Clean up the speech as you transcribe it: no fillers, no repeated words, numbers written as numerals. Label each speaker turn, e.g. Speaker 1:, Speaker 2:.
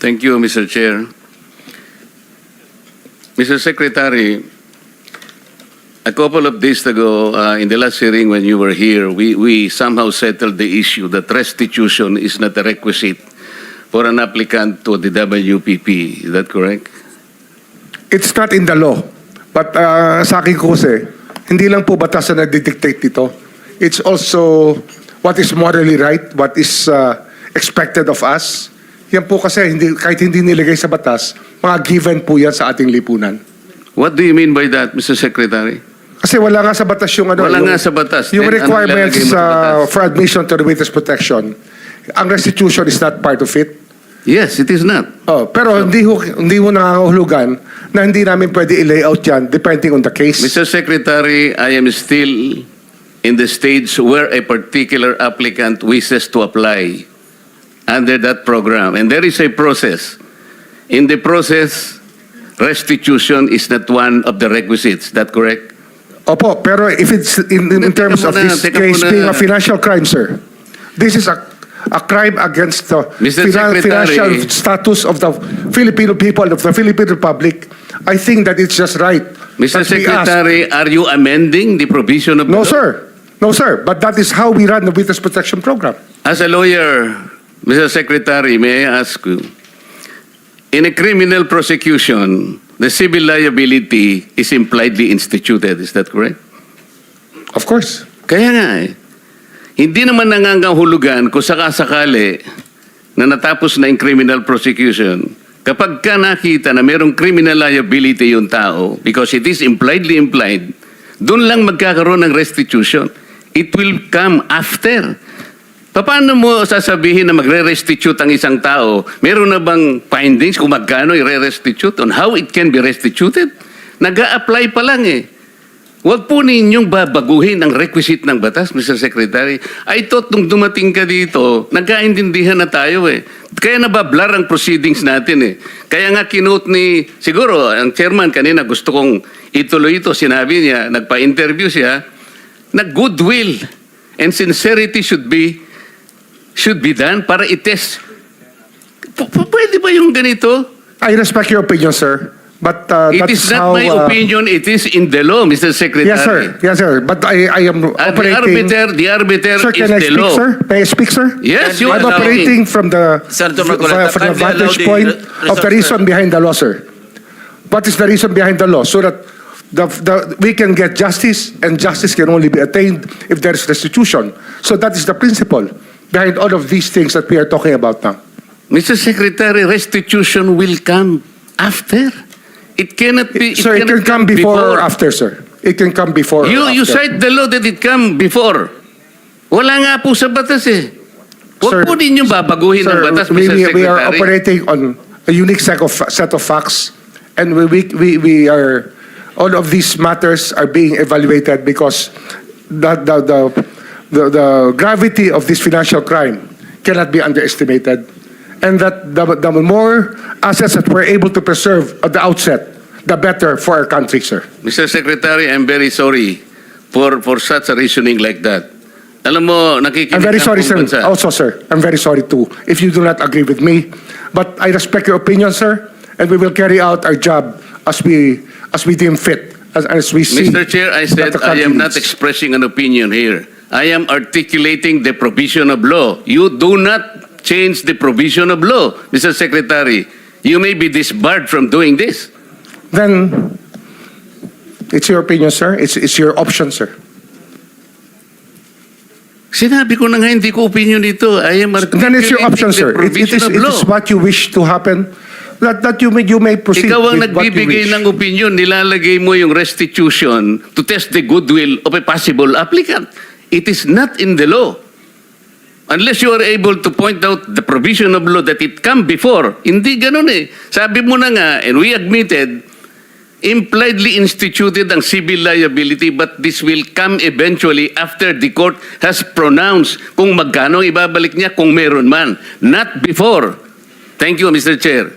Speaker 1: Thank you, Mr. Chair. Mr. Secretary, a couple of days ago, in the last hearing when you were here, we somehow settled the issue that restitution is not a requisite for an applicant to the WPP. Is that correct?
Speaker 2: It's not in the law. But sa akin ko kasi, hindi lang po batas na nagdidictate dito. It's also what is morally right, what is expected of us. Yan po kasi, kahit hindi nilagay sa batas, mga given po yan sa ating lipunan.
Speaker 1: What do you mean by that, Mr. Secretary?
Speaker 2: Kasi wala nga sa batas yung ano.
Speaker 1: Wala nga sa batas.
Speaker 2: Yung
Speaker 1: Then,
Speaker 2: requirements
Speaker 1: ano ilalagay mo sa batas?
Speaker 2: for admission to the witness protection, ang restitution is not part of it.
Speaker 1: Yes, it is not.
Speaker 2: Oh, pero hindi ho nangangahulugan na hindi namin pwede i-layout yan depending on the case.
Speaker 1: Mr. Secretary, I am still in the stage where a particular applicant wishes to apply under that program. And there is a process. In the process, restitution is not one of the requisites. Is that correct?
Speaker 2: Opo, pero if it's in terms of this case being a financial crime, sir, this is a crime against the
Speaker 1: Mr. Secretary,
Speaker 2: financial status of the Filipino people, of the Philippine Republic. I think that it's just right.
Speaker 1: Mr.
Speaker 2: that we ask.
Speaker 1: Secretary, are you amending the provision of
Speaker 2: No,
Speaker 1: the law?
Speaker 2: sir. No, sir. But that is how we run the witness protection program.
Speaker 1: As a lawyer, Mr. Secretary, may I ask you, in a criminal prosecution, the civil liability is impliedly instituted. Is that correct?
Speaker 2: Of course.
Speaker 1: Kaya nga eh. Hindi naman nangangahulugan kung sakasakali na natapos na yung criminal prosecution. Kapag ka nakita na mayroong criminal liability yung tao, because it is impliedly implied, doon lang magkakaroon ng restitution. It will come after. Paano mo sasabihin na magre-restitute ang isang tao? Meron na bang findings kung magkano i-restitute on how it can be restituted? Nag-a-apply pa lang eh. Huwag po ninyong babaguhin ang requisite ng batas, Mr. Secretary. I thought nung dumating ka dito, nagkaintindihan na tayo eh. Kaya nabablar ang proceedings natin eh. Kaya nga kinote ni, siguro, ang chairman kanina gusto kong ituloy ito. Sinabi niya, nagpa-interview siya, na goodwill and sincerity should be done para i-test. Pwede ba yung ganito?
Speaker 2: I respect your opinion, sir. But
Speaker 1: It
Speaker 2: that
Speaker 1: is
Speaker 2: is
Speaker 1: not
Speaker 2: how,
Speaker 1: my opinion, it is in the law, Mr. Secretary.
Speaker 2: Yes, sir. Yes, sir. But I am operating.
Speaker 1: The arbiter
Speaker 2: Sir,
Speaker 1: is
Speaker 2: can I
Speaker 1: the
Speaker 2: speak,
Speaker 1: law.
Speaker 2: sir? May I speak, sir?
Speaker 1: Yes, you
Speaker 2: I'm
Speaker 1: are
Speaker 2: operating from the
Speaker 3: Senator Marcoleta,
Speaker 2: from the
Speaker 3: kindly allow
Speaker 2: vantage
Speaker 3: the
Speaker 2: point of the
Speaker 3: resource,
Speaker 2: reason behind the law, sir. What is the reason behind the law? So that we can get justice, and justice can only be attained if there is restitution. So that is the principle behind all of these things that we are talking about now.
Speaker 1: Mr. Secretary, restitution will come after. It cannot be.
Speaker 2: Sir, it can come before or after, sir. It can come before or
Speaker 1: You
Speaker 2: after.
Speaker 1: cite the law that it come before. Wala nga po sa batas eh.
Speaker 2: Sir,
Speaker 1: Huwag po ninyong babaguhin ang batas, Mr. Secretary.
Speaker 2: we are operating on a unique set of facts, and we are, all of these matters are being evaluated because the gravity of this financial crime cannot be underestimated, and that the more assets that we're able to preserve at the outset, the better for our country, sir.
Speaker 1: Mr. Secretary, I'm very sorry for such a reasoning like that. Alam mo, nakikinig
Speaker 2: I'm very
Speaker 1: ang
Speaker 2: sorry,
Speaker 1: buong
Speaker 2: sir.
Speaker 1: bansa.
Speaker 2: Also, sir, I'm very sorry too if you do not agree with me. But I respect your opinion, sir, and we will carry out our job as we deem fit, as we see.
Speaker 1: Mr. Chair, I said
Speaker 2: that the
Speaker 1: I
Speaker 2: country
Speaker 1: am not
Speaker 2: needs.
Speaker 1: expressing an opinion here. I am articulating the provision of law. You do not change the provision of law, Mr. Secretary. You may be disbarred from doing this.
Speaker 2: Then it's your opinion, sir. It's your option, sir.
Speaker 1: Sinabi ko na nga hindi ko opinion dito. I am
Speaker 2: Then it's your option,
Speaker 1: articulating
Speaker 2: sir.
Speaker 1: the provision of
Speaker 2: It
Speaker 1: law.
Speaker 2: is what you wish to happen. That you may proceed
Speaker 1: Ikaw ang
Speaker 2: with what you
Speaker 1: nagbibigay
Speaker 2: wish.
Speaker 1: ng opinion, nilalagay mo yung restitution to test the goodwill of a possible applicant. It is not in the law. Unless you are able to point out the provision of law that it come before. Hindi ganun eh. Sabi mo na nga, and we admitted, impliedly instituted ang civil liability, but this will come eventually after the court has pronounced kung magkano ibabalik niya kung meron man. Not before. Thank you, Mr. Chair.